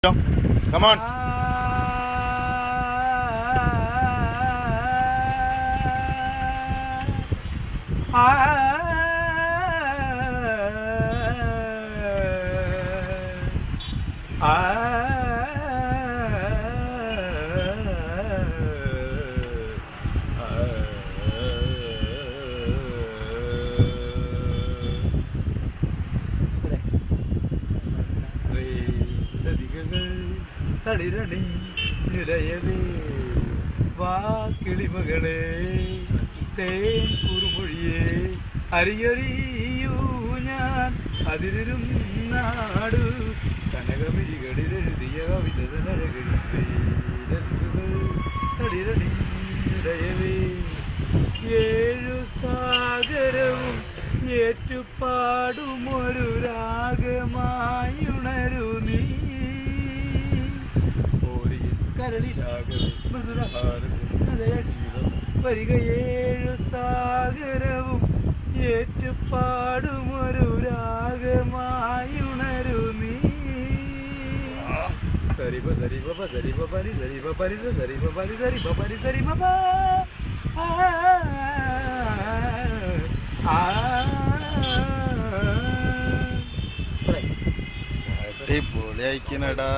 Come on. തളിരണി നിറയവേ വാ കിളിമകളെ തേൻ കുറുമൊഴിയെ അറിയറിയൂ ഞാൻ അതിരും നാടു കനകമിഴികളിലെഴുതിയ കവിതകളി തളിരണി നിറയവേ ഏഴു സാഗരവും ഏറ്റുപാടുമൊരു രാഗമായുണരു നീ വരികയേഴു സാഗരവും ഏറ്റുപാടുമൊരു രാഗമായുണരു നീ സരിപ സരിപ സരിപ പരി സരിപ പരിസ സരിപ പരി സരിപ പരി സരിപ അടിപൊളിയായിക്കണടാ.